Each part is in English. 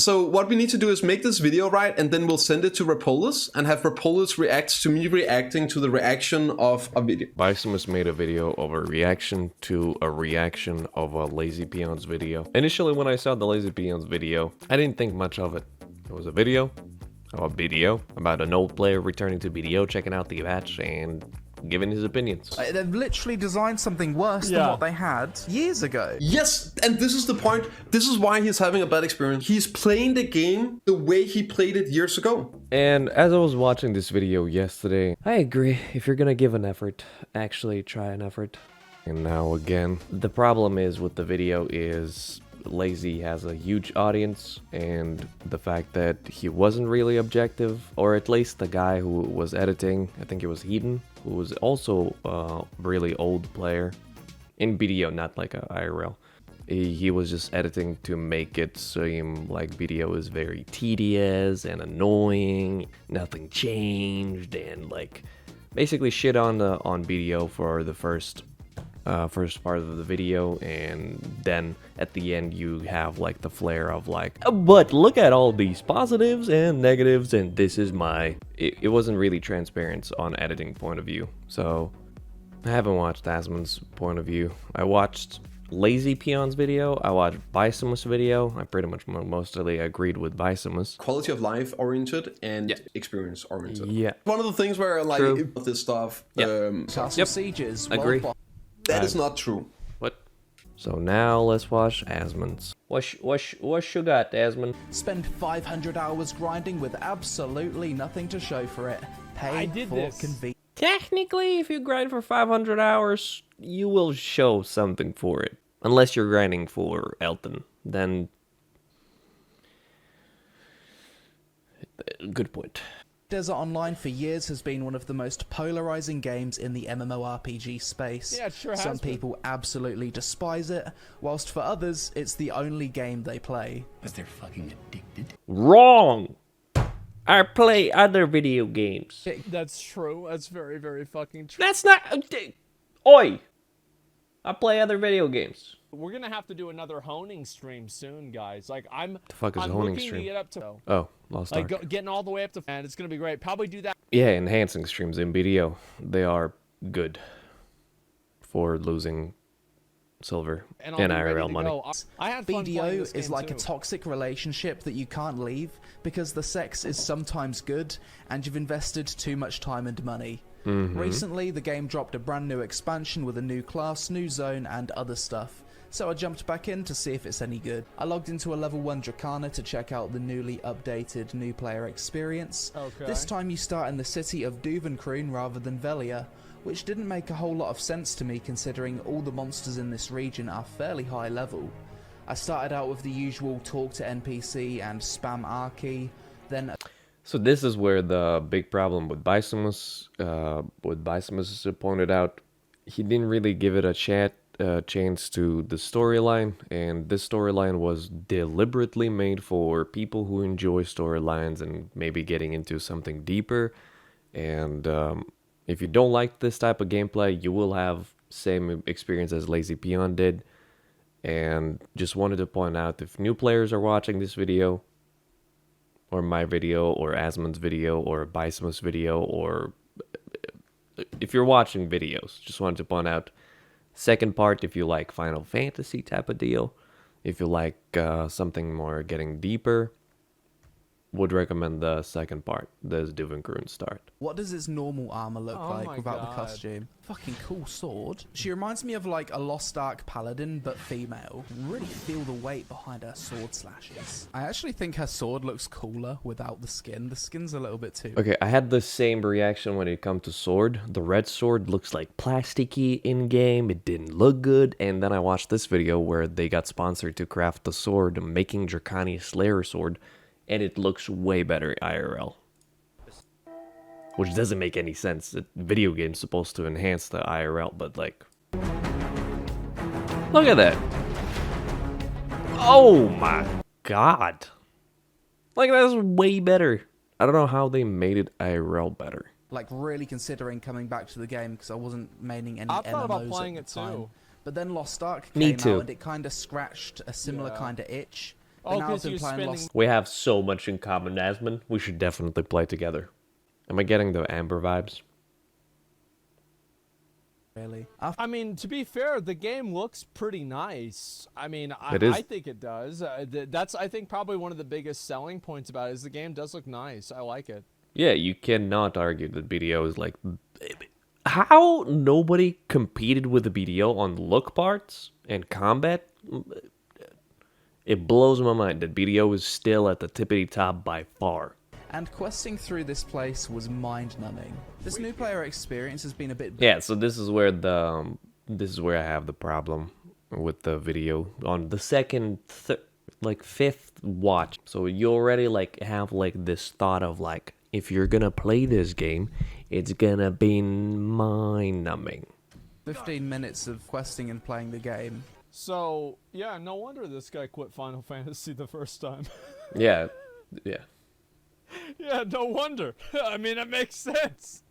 So what we need to do is make this video, right? And then we'll send it to Rapolas and have Rapolas react to me reacting to the reaction of a video. Biceptimus made a video of a reaction to a reaction of a LazyPeon's video. Initially, when I saw the LazyPeon's video, I didn't think much of it. It was a video about an old player returning to BDO, checking out the patch, and giving his opinions. They've literally designed something worse than what they had years ago. Yes, and this is the point. This is why he's having a bad experience. He's playing the game the way he played it years ago. And as I was watching this video yesterday, I agree. If you're gonna give an effort, actually try an effort. And now again, the problem is with the video is Lazy has a huge audience, and the fact that he wasn't really objective, or at least the guy who was editing, I think it was Heaton, who was also a really old player in BDO, not like a IRL. He was just editing to make it seem like BDO is very tedious and annoying, nothing changed, and like basically shit on BDO for the first part of the video, and then at the end you have like the flare of like, but look at all these positives and negatives, and this is my... It wasn't really transparent on editing point of view. So I haven't watched Asmon's point of view. I watched LazyPeon's video, I watched Biceptimus' video. I pretty much mostly agreed with Biceptimus. Quality of life oriented and experience oriented. Yeah. One of the things where I like this stuff. Castle Sieges. Agree. That is not true. What? So now let's watch Asmon's. What you got, Asmon? Spend 500 hours grinding with absolutely nothing to show for it. Pay for convenience. Technically, if you grind for 500 hours, you will show something for it. Unless you're grinding for Elton, then... Good point. Desert Online for years has been one of the most polarizing games in the MMORPG space. Yeah, it sure has. Some people absolutely despise it, whilst for others, it's the only game they play. Because they're fucking addicted. Wrong! I play other video games. That's true. That's very, very fucking true. That's not... Oi! I play other video games. We're gonna have to do another honing stream soon, guys. Like I'm The fuck is a honing stream? To get up to, Oh, Lost Ark. like getting all the way up to, and it's gonna be great. Probably do that. Yeah, enhancing streams in BDO. They are good for losing silver And and IRL money. I had fun playing this BDO is game like too. a toxic relationship that you can't leave because the sex is sometimes good and you've invested too much time and money. Recently, the game dropped a brand new expansion with a new class, new zone, and other stuff. So I jumped back in to see if it's any good. I logged into a level 1 Drakania to check out the newly updated new player experience. Okay. This time you start in the city of Duvenkroon rather than Velia, which didn't make a whole lot of sense to me considering all the monsters in this region are fairly high level. I started out with the usual talk to NPC and spam R key, then... So this is where the big problem with Biceptimus, pointed out. He didn't really give it a chance to the storyline, and this storyline was deliberately made for people who enjoy storylines and maybe getting into something deeper. And if you don't like this type of gameplay, you will have same experience as LazyPeon did. And just wanted to point out, if new players are watching this video, or my video, or Asmon's video, or Biceptimus' video, or if you're watching videos, just wanted to point out, second part, if you like Final Fantasy type of deal, if you like something more getting deeper, would recommend the second part, the Duvenkroon start. What does its normal armor look Oh like my without the God. costume? Fucking cool sword. She reminds me of like a Lost Ark paladin, but female. Really feel the weight behind her sword slashes. I actually think her sword looks cooler without the skin. The skin's a little bit too... Okay, I had the same reaction when it comes to sword. The red sword looks like plasticky in-game, it didn't look good, and then I watched this video where they got sponsored to craft the sword, making Drakania Slayer sword, and it looks way better IRL. Which doesn't make any sense. The video game's supposed to enhance the IRL, but like... Look at that! Oh my god! Like, that's way better. I don't know how they made it IRL better. Like really considering coming back to the game because I wasn't maining any I thought about MMOs playing at it the time. too. But then Lost Ark Me came too. out and it kind of scratched a similar kind of itch. But Oh, now I've because been you're playing spending. Lost We have so much in common, Asmon. We should definitely play together. Am I getting the Amber vibes? really. I mean, to be fair, the game looks pretty nice. I mean, It is. I think it does. That's, I think, probably one of the biggest selling points about it is the game does look nice. I like it. Yeah, you cannot argue that BDO is like... How nobody competed with the BDO on look parts and combat? It blows my mind that BDO is still at the tippity top by far. And questing through this place was mind-numbing. This new player experience has been a bit... Yeah, so this is where I have the problem with the video on the second, fifth watch. So you already like have like this thought of like, if you're gonna play this game, it's gonna be mind-numbing. 15 minutes of questing and playing the game. So, yeah, no wonder this guy quit Final Fantasy the first time. Yeah, yeah. Yeah, no wonder. I mean, it makes sense.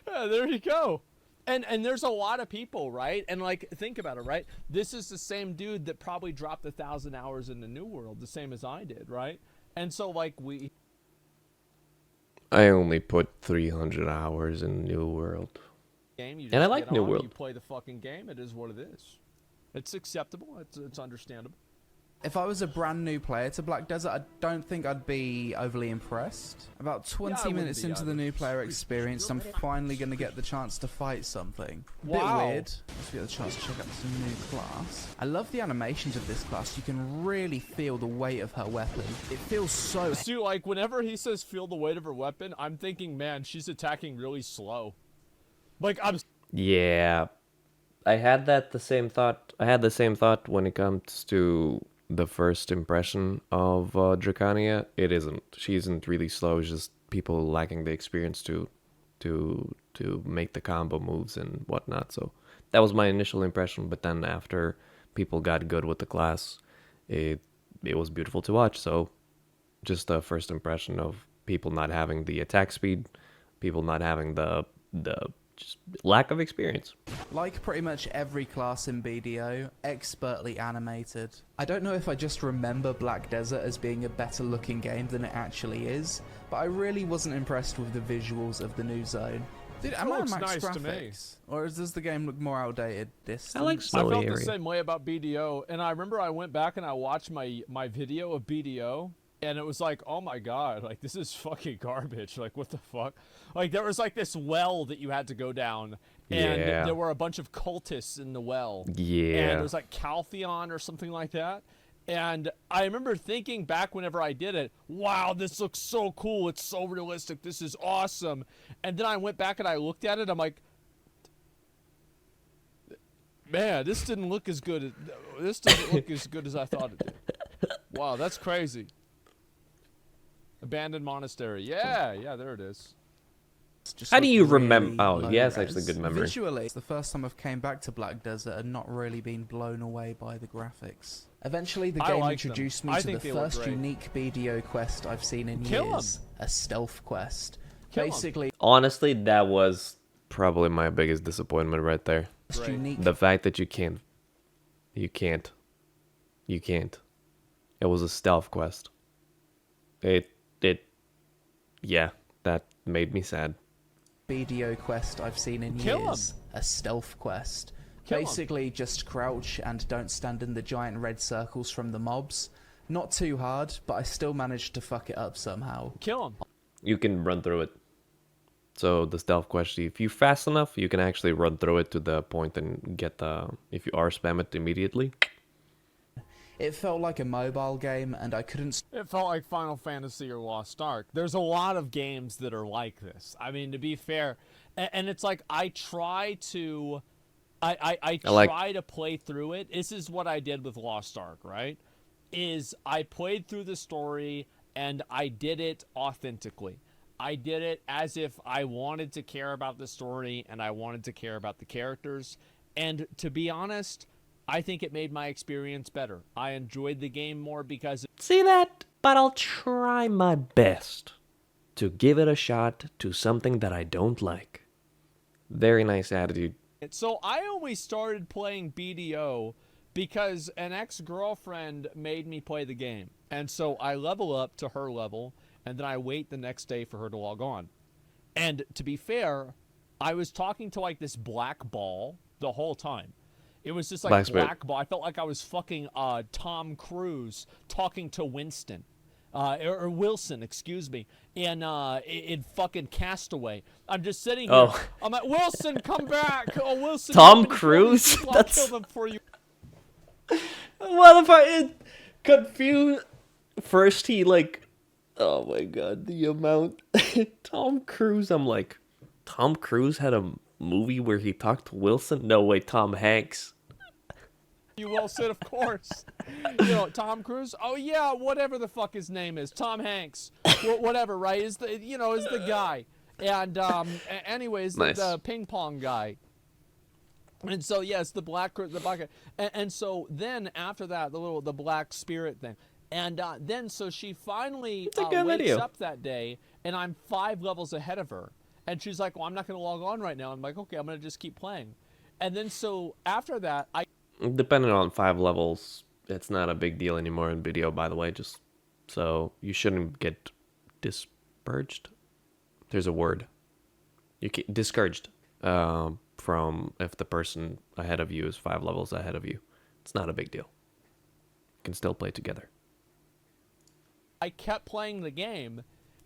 Yeah, there you go. And there's a lot of people, right? And like, think about it, right? This is the same dude that probably dropped 1,000 hours in the New World, the same as I did, right? And so like I only put 300 hours in New World. game, you just And I like get New on, World. you play the fucking game. It is what it is. It's acceptable. It's understandable. If I was a brand new player to Black Desert, I don't think I'd be overly impressed. About 20 wouldn't minutes be into the either. new player experience, I'm finally going to get the chance to fight something. Wow. Bit weird. Let's get the chance to check out some new class. I love the animations of this class. You can really feel the weight of her weapon. It feels so... See, like, whenever he says feel the weight of her weapon, I'm thinking, man, she's attacking really slow. Like, I'm... Yeah, I had the same thought. I had the same thought when it comes to the first impression of Drakania. It isn't. She isn't really slow. It's just people lacking the experience to make the combo moves and whatnot. So that was my initial impression. But then after people got good with the class, it was beautiful to watch. So just the first impression of people not having the attack speed, people not having the just lack of experience. Like pretty much every class in BDO, expertly animated. I don't know if I just remember Black Desert as being a better looking game than it actually is, but I really wasn't impressed with the visuals of the new zone. Dude, am I on looks max nice to me. graphics? Or does the game look more outdated? I like I snowy felt area. the same way about BDO, and I remember I went back and I watched my video of BDO, and it was like, oh my god, like, this is fucking garbage. Like, what the fuck? Like, there was like this well that you had to go down, and Yeah. there were a bunch of cultists in the well. Yeah. And it was like Caltheon or something like that. And I remember thinking back whenever I did it, wow, this looks so cool. It's so realistic. This is awesome. And then I went back and I looked at it. I'm like, man, this didn't look as good. This doesn't look as good as I thought it did. Wow, that's crazy. Abandoned monastery. Yeah, there it is. Just How do look you really remember? Oh, low he has res. actually good memory. Visually, it's the first time I've came back to Black Desert and not really been blown away by the graphics. Eventually, the I game like them. introduced me I to the think they look first great. unique BDO quest I've seen in Kill 'em. years. A stealth quest. Kill 'em. Basically, Honestly, that was probably my biggest disappointment right there. it's Right. unique. The fact that you can't. It was a stealth quest. Yeah, that made me sad. BDO quest I've seen in Kill 'em. years. A stealth quest. Kill 'em. Basically, just crouch and don't stand in the giant red circles from the mobs. Not too hard, but I still managed to fuck it up somehow. Kill him. You can run through it. So the stealth quest, if you're fast enough, you can actually run through it to the point and get the... If you are spam it immediately. It felt like a mobile game, and I couldn't It felt like Final Fantasy or Lost Ark. There's a lot of games that are like this. I mean, to be fair, and it's like I try to, I like- try to play through it. This is what I did with Lost Ark, right? Is I played through the story and I did it authentically. I did it as if I wanted to care about the story and I wanted to care about the characters. And to be honest, I think it made my experience better. I enjoyed the game more because See that? But I'll try my best to give it a shot to something that I don't like. Very nice attitude. So I only started playing BDO because an ex-girlfriend made me play the game. And so I level up to her level, and then I wait the next day for her to log on. And to be fair, I was talking to like this black ball the whole time. It was just like black ball. I felt like I was fucking Tom Cruise talking to Winston. Or Wilson, excuse me, in fucking Castaway. I'm just sitting here. Oh. I'm like, Wilson, come back! Oh, Wilson, Tom Cruise? I'll kill them for you. What if I confused? First he like, oh my god, the amount. Tom Cruise. I'm like, Tom Cruise had a movie where he talked to Wilson? No, wait, Tom Hanks. You Wilson, of course. You know, Tom Cruise. Oh yeah, whatever the fuck his name is, Tom Hanks. Whatever, right? Is the guy. And anyways, nice. the ping pong guy. And so yes, the black guy. And so then after that, the black spirit thing. And then so she finally wakes up that day, and I'm 5 levels ahead of her. And she's like, well, I'm not going to log on right now. I'm like, okay, I'm going to just keep playing. And then so after that, Depending on 5 levels, it's not a big deal anymore in video, by the way. Just so you shouldn't get discouraged. There's a word. You get discouraged from if the person ahead of you is 5 levels ahead of you. It's not a big deal. You can still play together. I kept playing the game,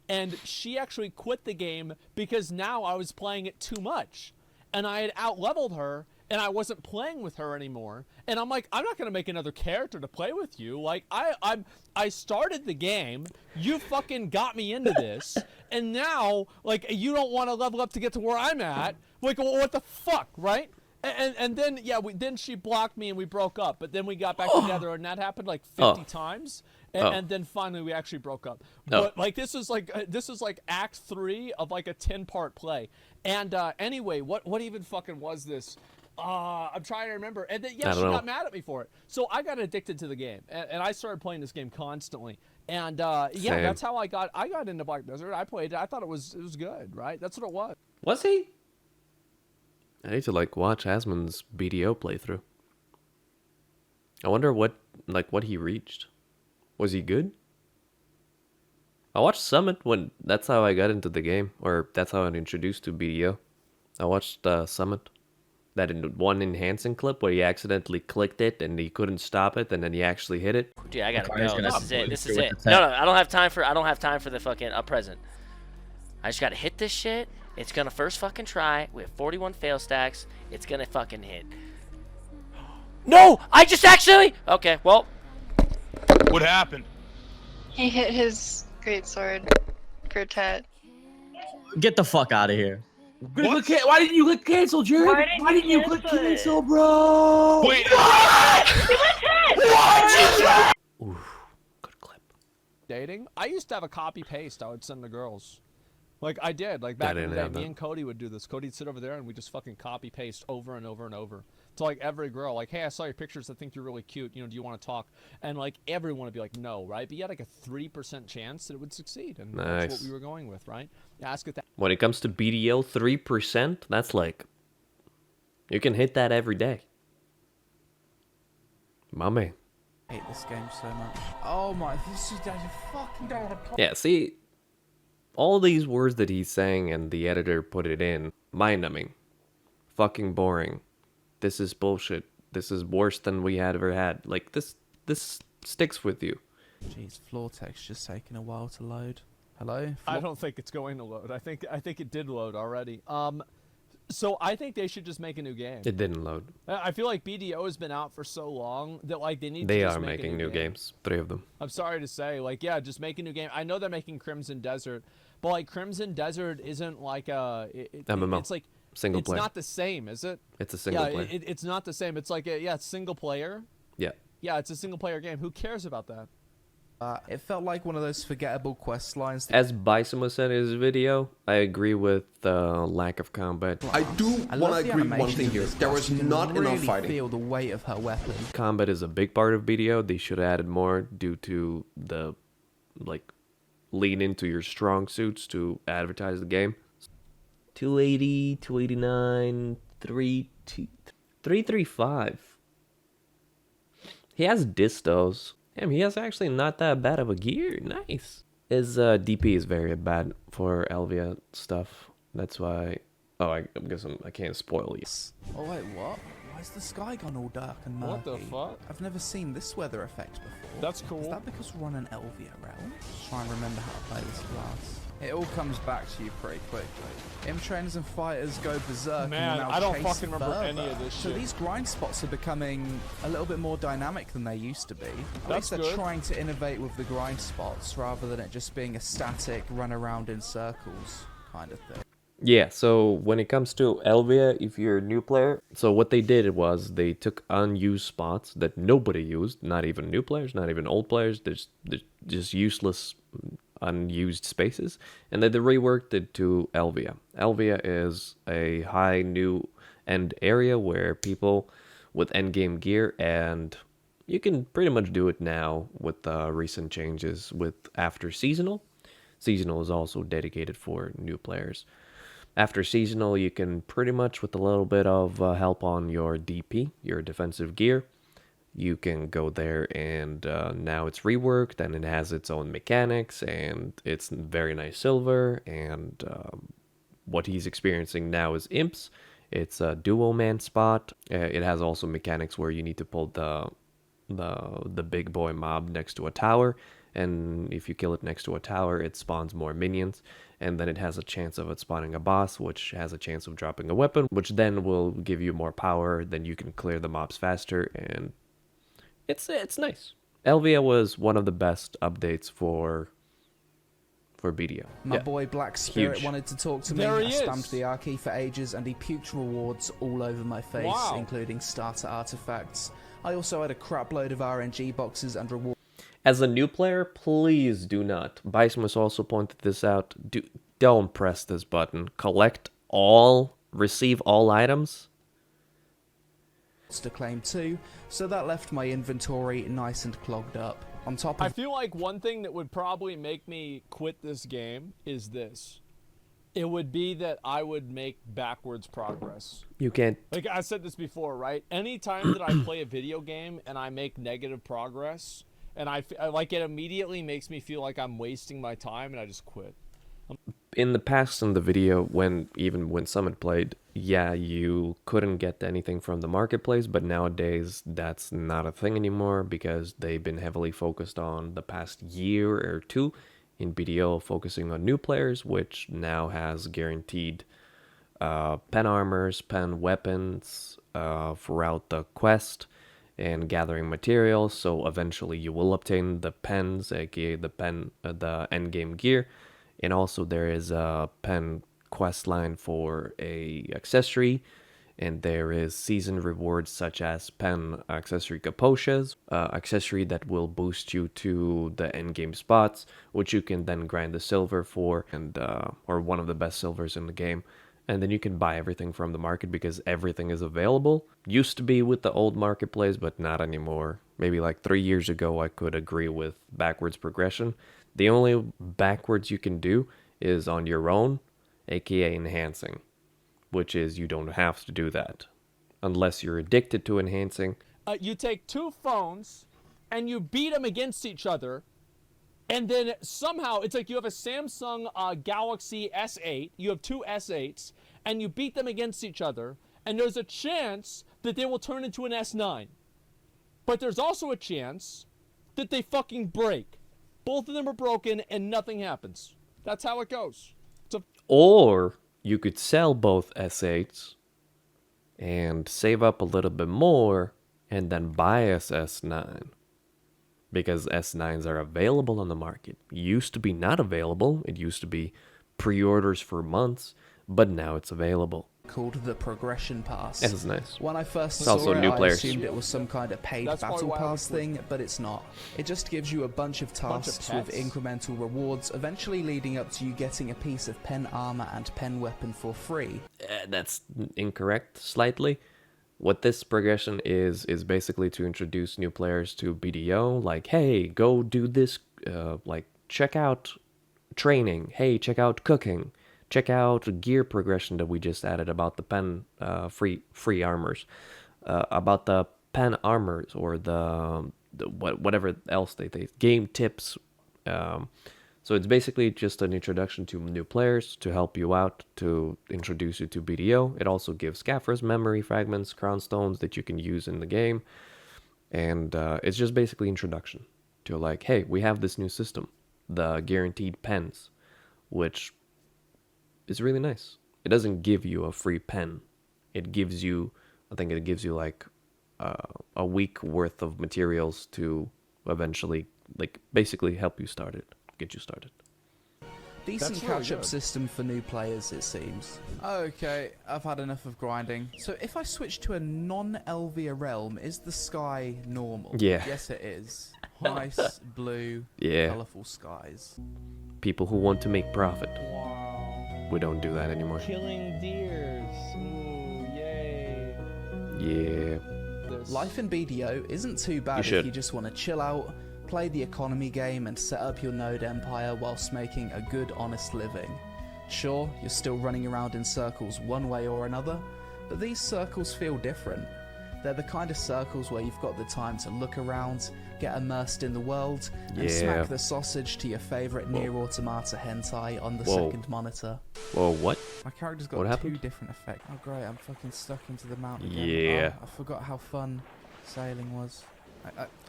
and she actually quit the game because now I was playing it too much, and I had out-leveled her. And I wasn't playing with her anymore. And I'm like, I'm not gonna make another character to play with you. Like, I started the game. You fucking got me into this, and now like you don't want to level up to get to where I'm at. Like, well, what the fuck, right? And then yeah, then she blocked me and we broke up. But then we got back together, and that happened like 50 times. And then finally we actually broke up. But like this is like Act 3 of like a 10-part play. And anyway, what even fucking was this? I'm trying to remember. And then, yeah, she got mad at me for it. So I got addicted to the game, and I started playing this game constantly. And yeah, that's how I got into Black Desert. I played it. I thought it was good, right? That's what it was. Was he? I need to like watch Asmon's BDO playthrough. I wonder what he reached. Was he good? I watched Summit when that's how I got into the game, or that's how I got introduced to BDO. I watched Summit. That one enhancing clip where he accidentally clicked it and he couldn't stop it, and then he actually hit it. Dude, I gotta go. This is it. No, I don't have time for the fucking present. I just gotta hit this shit. It's gonna first fucking try. We have 41 fail stacks. It's gonna fucking hit. No, I just actually. Okay, well. What happened? He hit his greatsword for Tet. Get the fuck out of here. What? Why didn't you click cancel, Jared? Why didn't you click cancel, bro? Wait. Ooh, good clip. Dating? I used to have a copy paste I would send to girls. Like I did. Like back in the day, me and Cody would do this. Cody'd sit over there and we just fucking copy paste over and over and over. To like every girl, like, hey, I saw your pictures. I think you're really cute. You know, do you want to talk? And like everyone would be like, no, right? But you had like a 3% chance that it would succeed, and that's what we were going with, right? Ask it that. When it comes to BDO, 3%, that's like you can hit that every day. My man. I hate this game so much. Oh my, this is fucking Yeah, see, all these words that he's saying and the editor put it in, mind-numbing, fucking boring. This is bullshit. This is worse than we had ever had. Like, this sticks with you. Jeez, floor text just taking a while to load. Hello? I don't think it's going to load. I think it did load already. So I think they should just make a new game. It didn't load. I feel like BDO has been out for so long that like they need to just make making a new game. games. 3 of them. I'm sorry to say, like, yeah, just make a new game. I know they're making Crimson Desert, but like Crimson Desert isn't like MMO. It's like single player. It's not the same, is it? It's a single player. It's not the same. It's like it's single player. Yeah. Yeah, it's a single player game. Who cares about that? It felt like one of those forgettable quest lines. As Biceptimus said in his video, I agree with the lack of combat. I do want to agree one thing here. There was not enough fighting. Feel the weight of her weapon. Combat is a big part of BDO. They should have added more due to the, like, lean into your strong suits to advertise the game. 280, 289, 335. He has distos. Damn, he has actually not that bad of a gear. Nice. His DP is very bad for Elvia stuff. That's why... Oh, I guess I can't spoil you. Oh wait, what? Why is the sky gone all dark and murky? What the fuck? I've never seen this weather effect before. That's cool. Is that because we're on an Elvia realm? Try and remember how to play this class. It all comes back to you pretty quickly. Imp trainers and fighters go berserk. Man, and now I don't chase fucking remember further. any of this So shit. these grind spots are becoming a little bit more dynamic than they used to be. At least they're good. trying to innovate with the grind spots rather than it just being a static run around in circles kind of thing. Yeah, so when it comes to Elvia, if you're a new player, so what they did was they took unused spots that nobody used, not even new players, not even old players, there's just useless unused spaces, and then they reworked it to Elvia. Elvia is a high new end area where people with endgame gear, and you can pretty much do it now with recent changes with after seasonal. Seasonal is also dedicated for new players. After seasonal, you can pretty much, with a little bit of help on your DP, your defensive gear, you can go there and now it's reworked and it has its own mechanics and it's very nice silver. And what he's experiencing now is imps. It's a duo man spot. It has also mechanics where you need to pull the big boy mob next to a tower, and if you kill it next to a tower, it spawns more minions, and then it has a chance of it spawning a boss, which has a chance of dropping a weapon, which then will give you more power. Then you can clear the mobs faster, and it's nice. Elvia was one of the best updates for BDO. My Yeah. boy Black Spirit Huge. wanted to talk to me. There he I is. spammed the R key for ages and he puked rewards all over my face, Wow. including starter artifacts. I also had a crap load of RNG boxes and rewards. As a new player, please do not. Biceptimus also pointed this out. Don't press this button. Collect all, receive all items. To claim too, so that left my inventory nice and clogged up. On top I of feel like one thing that would probably make me quit this game is this. It would be that I would make backwards progress. You can't. Like I said this before, right? Anytime that I play a video game and I make negative progress, and like it immediately makes me feel like I'm wasting my time, and I just quit. In the past, in the video, even when Summit played, yeah, you couldn't get anything from the marketplace, but nowadays that's not a thing anymore because they've been heavily focused on the past year or two in BDO, focusing on new players, which now has guaranteed pen armors, pen weapons throughout the quest and gathering materials. So eventually you will obtain the pens, aka the endgame gear. And also there is a pen quest line for a accessory, and there is season rewards such as pen accessory capochas, accessory that will boost you to the endgame spots, which you can then grind the silver for, and or one of the best silvers in the game. And then you can buy everything from the market because everything is available. Used to be with the old marketplace, but not anymore. Maybe like 3 years ago, I could agree with backwards progression. The only backwards you can do is on your own, aka enhancing, which is you don't have to do that unless you're addicted to enhancing. You take two phones and you beat them against each other, and then somehow it's like you have a Samsung Galaxy S8, you have two S8s, and you beat them against each other, and there's a chance that they will turn into an S9. But there's also a chance that they fucking break. Both of them are broken and nothing happens. That's how it goes. Or you could sell both S8s and save up a little bit more and then buy a S9. Because S9s are available on the market. Used to be not available. It used to be pre-orders for months, but now it's available. Called the Progression Pass. This is nice. When I first It's saw also it, new I players. assumed it was some kind of paid That's battle probably why I pass would thing, but it's not. It just gives you a bunch of tasks with pets. incremental rewards, eventually leading up to you getting a piece of pen armor and pen weapon for free. That's incorrect slightly. What this progression is basically to introduce new players to BDO. Like, hey, go do this. Like, check out training. Hey, check out cooking. Check out gear progression that we just added about the pen free armors. About the pen armors or whatever else they game tips. So it's basically just an introduction to new players to help you out, to introduce you to BDO. It also gives scaffers, memory fragments, crown stones that you can use in the game. And it's just basically introduction to like, hey, we have this new system, the guaranteed pens, which is really nice. It doesn't give you a free pen. It gives you, I think it gives you like a week worth of materials to eventually like basically help you start it. Get you started. Decent catch-up system for new players, it seems. Okay, I've had enough of grinding. So if I switch to a non-Elvia realm, is the sky normal? Yeah. Yes, it is. Nice, blue, colourful skies. People who want to make profit. Wow. We don't do that anymore. Killing deers. Ooh, yay. Yeah. Life in BDO isn't too bad if you just want to chill out, play the economy game and set up your node empire whilst making a good, honest living. Sure, you're still running around in circles one way or another, but these circles feel different. They're the kind of circles where you've got the time to look around, get immersed in the world, and smack the sausage to your favourite Nier Automata hentai on the second monitor. Whoa, what? My character's got two different effects. Oh great, I'm fucking stuck into the mountain again. Yeah. Oh, I forgot how fun sailing was.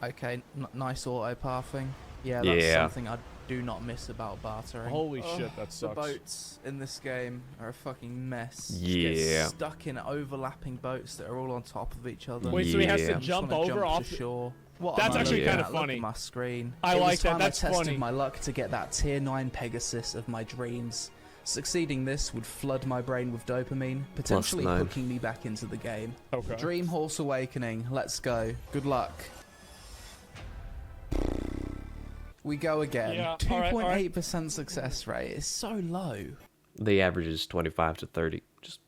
Okay, nice auto pathing. Yeah, that's something I do not miss about bartering. Holy shit, that sucks. The boats in this game are a fucking mess. Yeah. Just get stuck in overlapping boats that are all on top of each other. Wait, so he has to I just jump wanna over off to shore. What That's am I actually looking kind at? of Look funny. at my screen. I like that. That's I tested funny. my luck to get that tier 9 Pegasus of my dreams. Succeeding this would flood my brain with dopamine, potentially hooking me back into the game. Okay. Dream Horse Awakening. Let's go. Good luck. We go again. Yeah, 2.8% success rate. It's so low. The average is 25 to 30. Just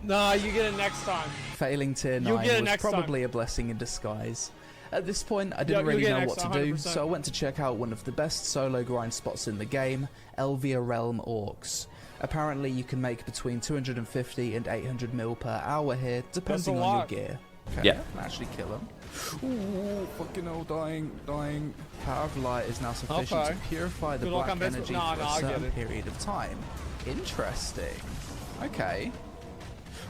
Nah, you get it next time. Failing tier 9 was probably a blessing in disguise. At this point, I didn't really know what to do, so I went to check out one of the best solo grind spots in the game, Elvia Realm Orcs. Apparently, you can make between 250 and 800 mil per hour here, depending on your gear. Okay, I can actually kill him. Ooh, fucking hell, dying. Power of light is now sufficient to purify the black energy for a certain period of time. Interesting. Okay.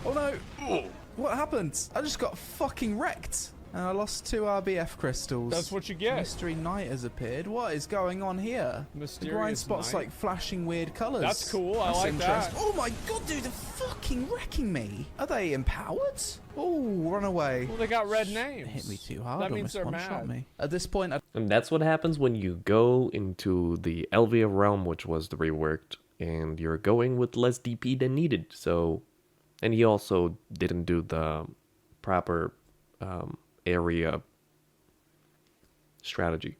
Oh no! What happened? I just got fucking wrecked. And I lost 2 RBF crystals. That's what you get. Mystery Knight has appeared. What is going on here? The grind spot's like flashing weird colours. That's cool. I like that. Oh my god, dude, they're fucking wrecking me. Are they empowered? Oh, run away. Well, they got red names. Hit me too hard. That means they're one-shot mad. me. At this point, and that's what happens when you go into the Elvia realm, which was the reworked, and you're going with less DP than needed. So, and he also didn't do the proper area strategy,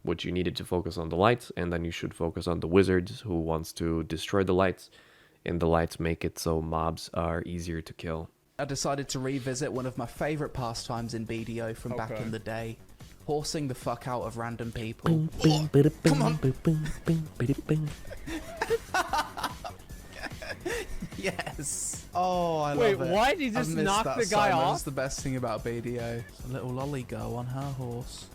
which you needed to focus on the lights, and then you should focus on the wizards who wants to destroy the lights, and the lights make it so mobs are easier to kill. I decided to revisit one of my favourite pastimes in BDO from back in the day. Horsing the fuck out of random people. Come on! Yes! Oh, I love it. Wait, why did he just knock the guy off? That's the best thing about BDO. A little lolly girl on her horse.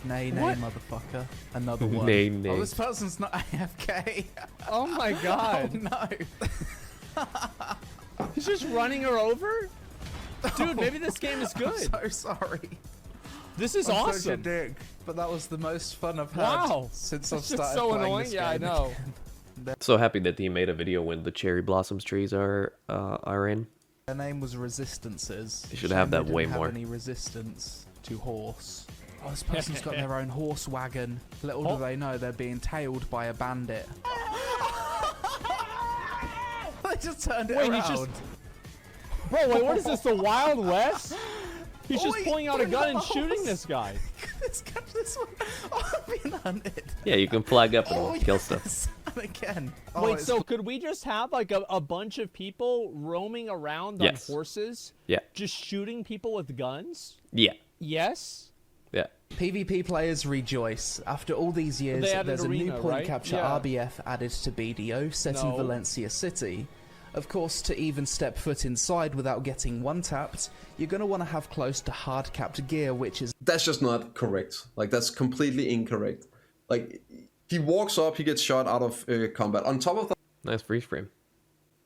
Nay, motherfucker. Another one. Nay. Oh, this person's not AFK. Oh my god. Oh no. He's just running her over? Dude, maybe this game is good. I'm so sorry. This is I'm awesome. such a dick, but that was the most fun I've had since I've started so playing annoying. this Yeah, I game know. again. So happy that he made a video when the cherry blossoms trees are in. Their name was Resistances. They should have that way more. Any resistance to horse. Oh, this person's got their own horse wagon. Little do they know they're being tailed by a bandit. They just turned it around. Bro, wait, what is this? The Wild West? He's just pulling out a gun and shooting this guy. Let's catch this one. Oh, I'm being hunted. Yeah, you can flag up and kill stuff. And again. Wait, so could we just have like a bunch of people roaming around on horses? Yeah. Just shooting people with guns? Yeah. Yes? Yeah. PvP players rejoice. After all these years, there's a new point capture RBF added to BDO set in Valencia City. Of course, to even step foot inside without getting one-tapped, you're going to want to have close to hard-capped gear, which is... That's just not correct. Like, that's completely incorrect. Like, he walks up, he gets shot out of combat. On top of that... Nice freeze frame.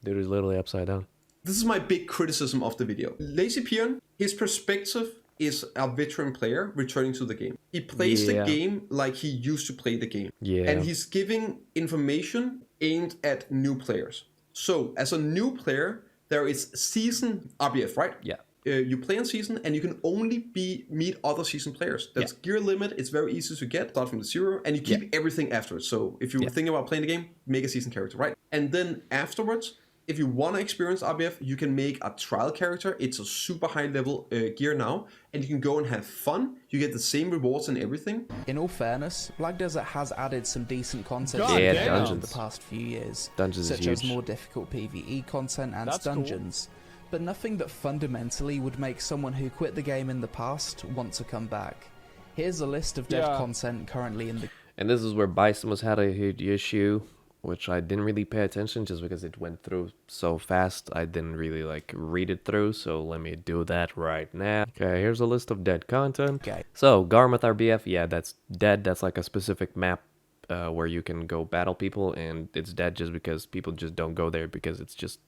Dude is literally upside down. This is my big criticism of the video. LazyPeon, his perspective is a veteran player returning to the game. He plays the game like he used to play the game. Yeah. And he's giving information aimed at new players. So, as a new player, there is season RBF, right? Yeah. You play in season, and you can only meet other season players. That's gear limit. It's very easy to get. Start from the zero, and you keep everything afterwards. So, if you're thinking about playing the game, make a season character, right? And then afterwards, if you want to experience RBF, you can make a trial character. It's a super high level gear now, and you can go and have fun. You get the same rewards and everything. In all fairness, Black Desert has added some decent content dungeons. the past few years, Dungeons such is as huge. more difficult PvE content and That's dungeons. But nothing that fundamentally would make someone who quit the game in the past want to come back. Here's a list of dead content currently in the... And this is where Biceptimus had a huge issue, which I didn't really pay attention just because it went through so fast. I didn't really like read it through, so let me do that right now. Okay, here's a list of dead content. Okay. So, Garmoth RBF, yeah, that's dead. That's like a specific map where you can go battle people, and it's dead just because people just don't go there because it's just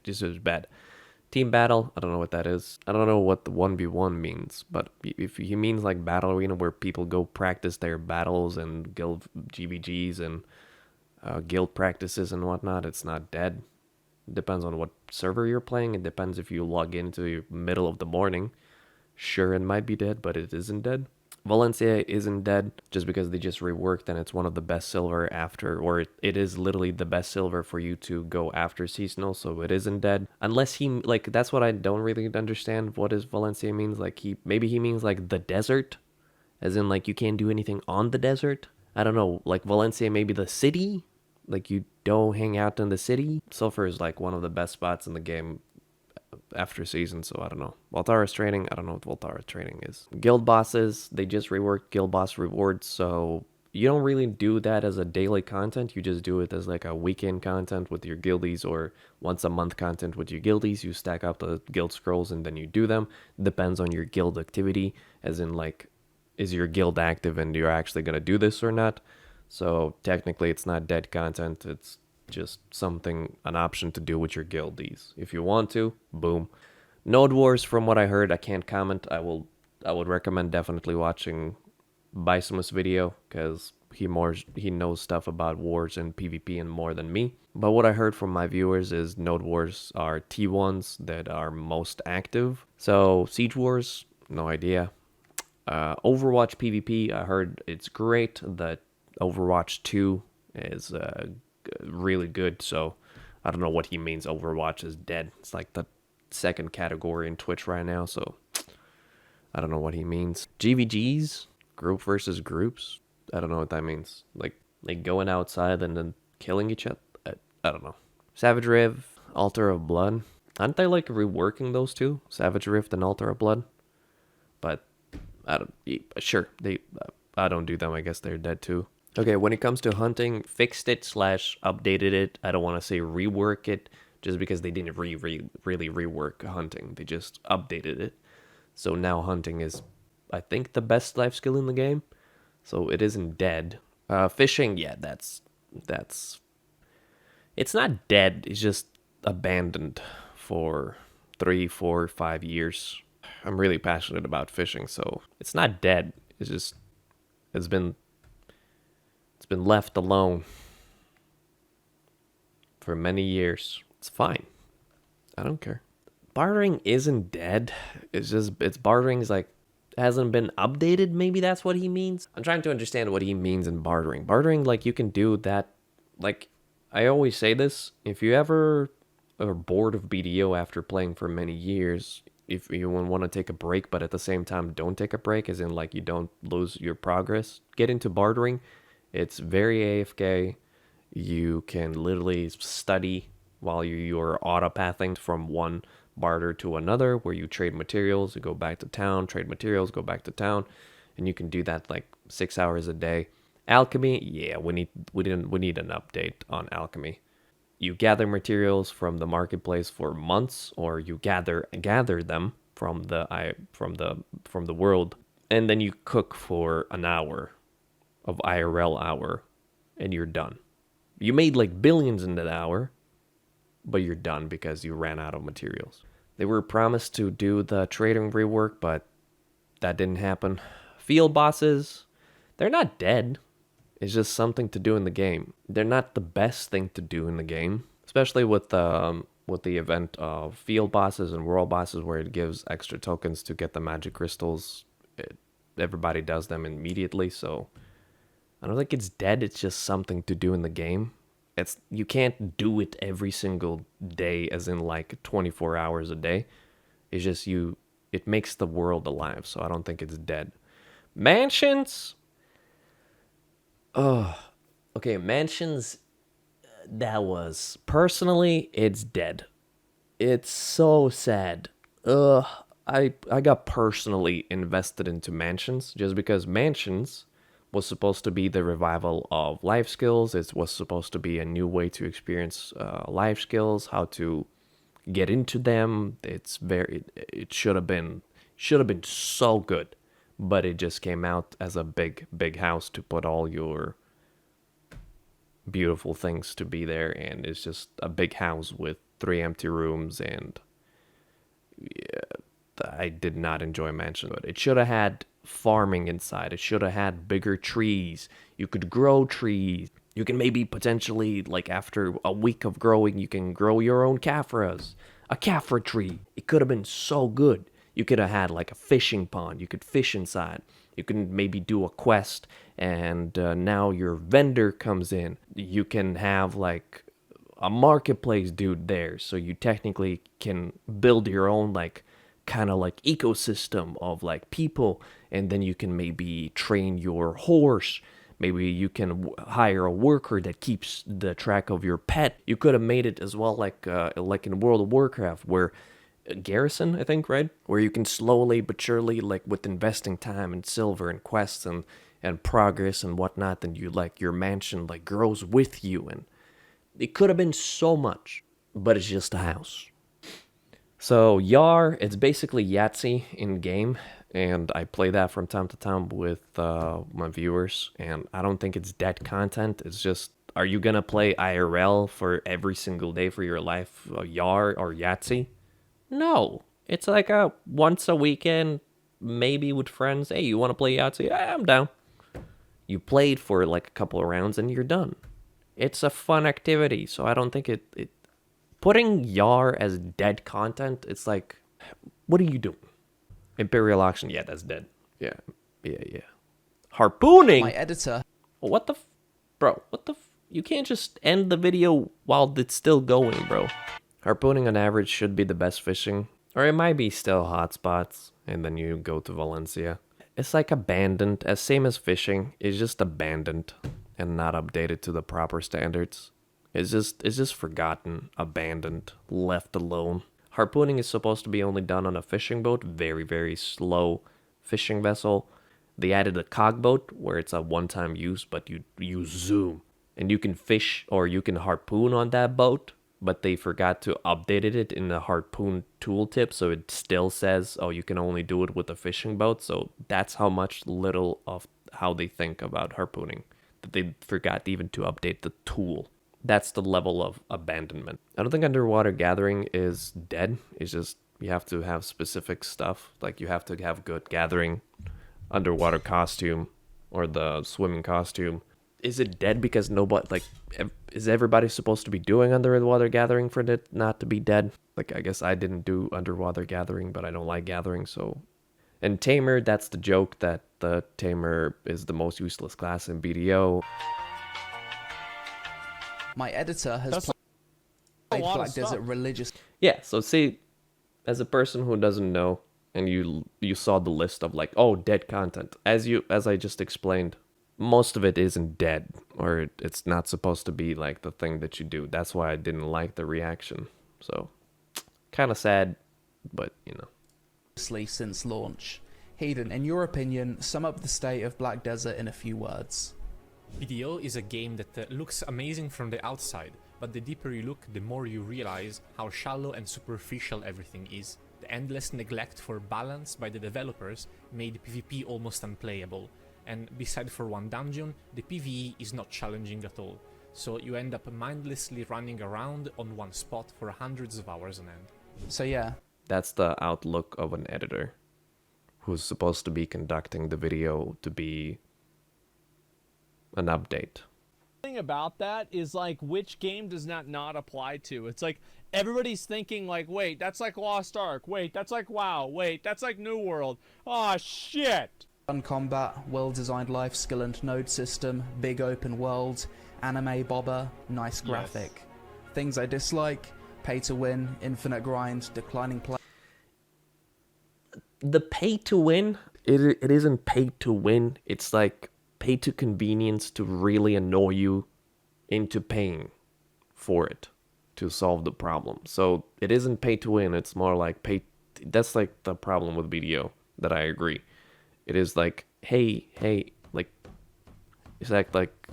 is bad. Team battle, I don't know what that is. I don't know what the 1v1 means, but if he means like battle arena where people go practice their battles and guild GVGs and guild practices and whatnot, it's not dead. It depends on what server you're playing. It depends if you log into the middle of the morning. Sure, it might be dead, but it isn't dead. Valencia isn't dead just because they just reworked and it's one of the best silver after, or it is literally the best silver for you to go after seasonal, so it isn't dead. Unless he, like, that's what I don't really understand. What does Valencia means? Like, maybe he means like the desert, as in like you can't do anything on the desert. I don't know, like Valencia maybe the city, like you don't hang out in the city. Sulfur is like one of the best spots in the game after season, so I don't know. Voltara's training, I don't know what Voltara's training is. Guild bosses, they just reworked guild boss rewards, so you don't really do that as a daily content. You just do it as like a weekend content with your guildies, or once a month content with your guildies. You stack up the guild scrolls and then you do them. Depends on your guild activity, as in like, is your guild active and you're actually gonna do this or not. So technically it's not dead content, it's just something, an option to do with your guildies. If you want to, boom. Node Wars, from what I heard, I can't comment. I would recommend definitely watching Biceptimus video, because he knows stuff about wars and PvP and more than me. But what I heard from my viewers is Node Wars are T1s that are most active. So Siege Wars, no idea. Overwatch PvP, I heard it's great. That Overwatch 2 is really good, so I don't know what he means Overwatch is dead. It's like the second category in Twitch right now, so I don't know what he means. GVGs, group versus groups, I don't know what that means. Like going outside and then killing each other, I don't know. Savage Rift, Altar of Blood, aren't they like reworking those two, Savage Rift and Altar of Blood? But I don't do them. I guess they're dead too. Okay, when it comes to hunting, fixed it / updated it. I don't want to say rework it, just because they didn't really rework hunting. They just updated it. So now hunting is, I think, the best life skill in the game. So it isn't dead. Fishing, yeah, that's it's not dead. It's just abandoned for 3, 4, 5 years. I'm really passionate about fishing, so it's not dead. It's just it's been left alone for many years. It's fine. I don't care. Bartering isn't dead. It's bartering is like hasn't been updated. Maybe that's what he means. I'm trying to understand what he means in bartering. Bartering, like, you can do that. Like, I always say this, if you ever are bored of BDO after playing for many years, if you want to take a break, but at the same time don't take a break, as in like you don't lose your progress, get into bartering. It's very AFK. You can literally study while you're autopathing from one barter to another, where you trade materials, you go back to town, trade materials, go back to town, and you can do that like 6 hours a day. Alchemy, yeah, we need an update on alchemy. you gather materials from the marketplace for months, or you gather them from the world, and then you cook for an hour of IRL hour, and you're done. You made like billions in that hour, but you're done because you ran out of materials. They were promised to do the trading rework, but that didn't happen. Field bosses, they're not dead. It's just something to do in the game. They're not the best thing to do in the game, especially with the event of field bosses and world bosses, where it gives extra tokens to get the magic crystals. Everybody does them immediately, so I don't think it's dead. It's just something to do in the game. You can't do it every single day, as in like 24 hours a day. It's just it makes the world alive, so I don't think it's dead. Mansions? Oh, okay, mansions, personally, it's dead. It's so sad. I got personally invested into mansions, just because mansions was supposed to be the revival of life skills. It was supposed to be a new way to experience life skills, how to get into them. It should have been so good, but it just came out as a big house to put all your beautiful things to be there, and it's just a big house with 3 empty rooms, and I did not enjoy mansion. But it should have had farming inside. It should have had bigger trees. You could grow trees. You can maybe potentially, like after a week of growing, you can grow your own caphras. A caphra tree. It could have been so good. You could have had like a fishing pond. You could fish inside. You can maybe do a quest, and now your vendor comes in. You can have like a marketplace dude there, so you technically can build your own like kind of like ecosystem of like people, and then you can maybe train your horse. Maybe you can hire a worker that keeps the track of your pet. You could have made it as well like in World of Warcraft, where garrison, I think, right? Where you can slowly but surely, like with investing time and silver and quests and progress and whatnot, then you like your mansion like grows with you, and it could have been so much, but it's just a house. So Yar, it's basically Yahtzee in game, and I play that from time to time with my viewers, and I don't think it's dead content. It's just, are you gonna play IRL for every single day for your life, Yar or Yahtzee? No, it's like a once a weekend, maybe with friends. Hey, you want to play Yahtzee? I'm down. You played for like a couple of rounds and you're done. It's a fun activity, so I don't think it putting Yar as dead content, it's like, what are you doing? Imperial Auction, yeah, that's dead. Yeah. Harpooning? My editor. What the bro, you can't just end the video while it's still going, bro. Harpooning on average should be the best fishing, or it might be still hotspots, and then you go to Valencia. It's like abandoned, as same as fishing. It's just abandoned and not updated to the proper standards. It's just forgotten, abandoned, left alone. Harpooning is supposed to be only done on a fishing boat, very, very slow fishing vessel. They added a cogboat where it's a one-time use, but you zoom. And you can fish or you can harpoon on that boat, but they forgot to update it in the harpoon tooltip, so it still says, oh, you can only do it with a fishing boat. So that's how much little of how they think about harpooning, that they forgot even to update the tool. That's the level of abandonment. I don't think underwater gathering is dead. It's just you have to have specific stuff. Like you have to have good gathering, underwater costume, or the swimming costume. Is it dead because nobody, like, is everybody supposed to be doing underwater gathering for it not to be dead? Like, I guess I didn't do underwater gathering, but I don't like gathering, so. And Tamer, that's the joke, that the Tamer is the most useless class in BDO. My editor has played Black Desert religious. Yeah, so see, as a person who doesn't know, and you saw the list of like, oh, dead content, as I just explained, most of it isn't dead, or it's not supposed to be like the thing that you do. That's why I didn't like the reaction. So, kind of sad, but you know. Since launch. Hayden, in your opinion, sum up the state of Black Desert in a few words. BDO is a game that looks amazing from the outside, but the deeper you look, the more you realize how shallow and superficial everything is. The endless neglect for balance by the developers made PvP almost unplayable, and beside for one dungeon, the PvE is not challenging at all, so you end up mindlessly running around on one spot for hundreds of hours on end. So yeah. That's the outlook of an editor who's supposed to be conducting the video to be an update. Thing about that is like, which game does that not apply to? It's like everybody's thinking like, wait, that's like Lost Ark, wait, that's like WoW, wait, that's like New World. Oh shit. Fun combat, well-designed life skill and node system, big open world, anime bobber, nice graphic. Things I dislike: pay to win, infinite grind, declining play. The pay to win, it isn't pay to win. It's like pay to convenience to really annoy you into paying for it to solve the problem. So it isn't pay to win. It's more like pay. That's like the problem with BDO that I agree. It is like, hey, like it's like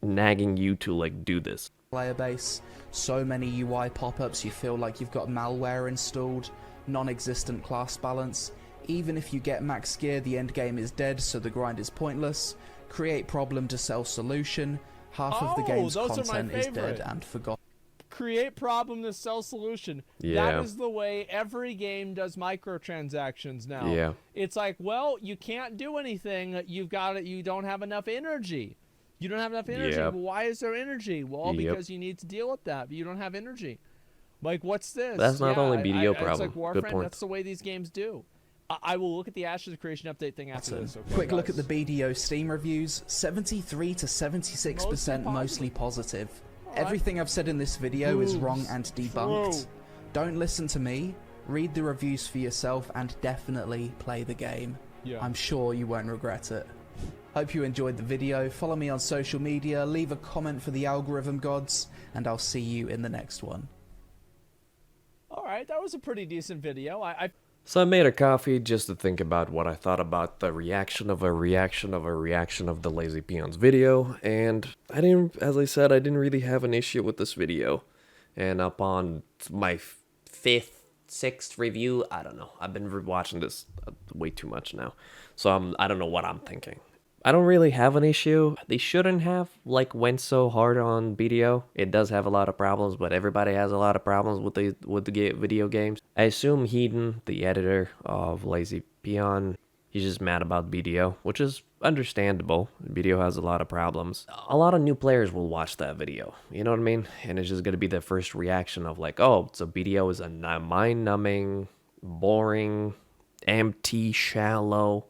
nagging you to like do this. Player base, so many UI pop-ups you feel like you've got malware installed, non-existent class balance. Even if you get max gear, the end game is dead, so the grind is pointless. Create problem to sell solution. Half of the game's content is dead and forgotten. Create problem to sell solution. Yeah. That is the way every game does microtransactions now. Yeah. It's like, well, you can't do anything. You don't have enough energy. You don't have enough energy. Yep. Well, why is there energy? Well, Yep. because you need to deal with that, but you don't have energy. Like, what's this? That's not only BDO problem. It's like Good Warframe. point. That's the way these games do. I will look at the Ashes Creation update thing after this. Okay, Quick look guys? at the BDO Steam reviews. 73 to 76% mostly positive. Everything I've said in this video is wrong and debunked. Don't listen to me. Read the reviews for yourself and definitely play the game. Yeah. I'm sure you won't regret it. Hope you enjoyed the video. Follow me on social media, leave a comment for the algorithm gods, and I'll see you in the next one. All right, that was a pretty decent video. So I made a coffee just to think about what I thought about the reaction of a reaction of a reaction of the LazyPeon's video, and as I said, I didn't really have an issue with this video. And upon my fifth, sixth review, I don't know. I've been watching this way too much now, so I don't know what I'm thinking. I don't really have an issue. They shouldn't have went so hard on BDO. It does have a lot of problems, but everybody has a lot of problems with the video games. I assume Hedon, the editor of LazyPeon, he's just mad about BDO, which is understandable. BDO has a lot of problems. A lot of new players will watch that video, you know what I mean? And it's just gonna be their first reaction of like, oh, so BDO is a mind-numbing, boring, empty, shallow,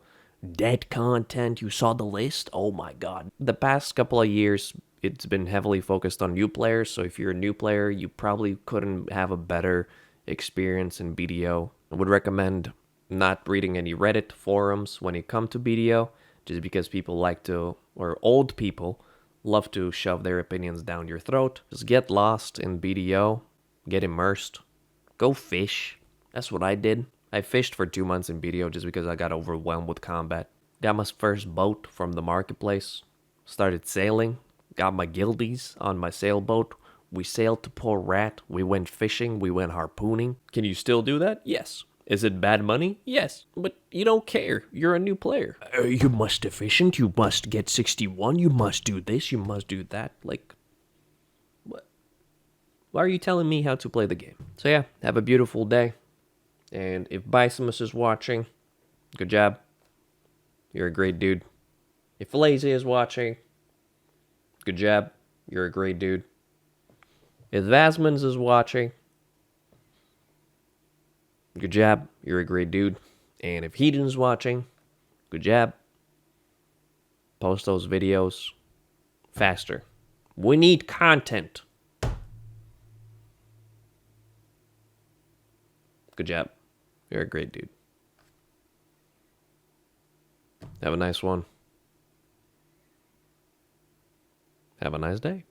dead content. You saw the list? Oh my god. The past couple of years, it's been heavily focused on new players, so if you're a new player, you probably couldn't have a better experience in BDO. I would recommend not reading any Reddit forums when you come to BDO, just because people like to, or old people, love to shove their opinions down your throat. Just get lost in BDO, get immersed, go fish. That's what I did. I fished for 2 months in BDO just because I got overwhelmed with combat. Got my first boat from the marketplace. Started sailing. Got my guildies on my sailboat. We sailed to Port Rat. We went fishing. We went harpooning. Can you still do that? Yes. Is it bad money? Yes. But you don't care. You're a new player. You must efficient. You must get 61. You must do this. You must do that. Like, what? Why are you telling me how to play the game? So yeah, have a beautiful day. And if Biceptimus is watching, good job. You're a great dude. If Lazy is watching, good job. You're a great dude. If Asmon's is watching, good job. You're a great dude. And if Hedon's watching, good job. Post those videos faster. We need content. Good job. You're a great dude. Have a nice one. Have a nice day.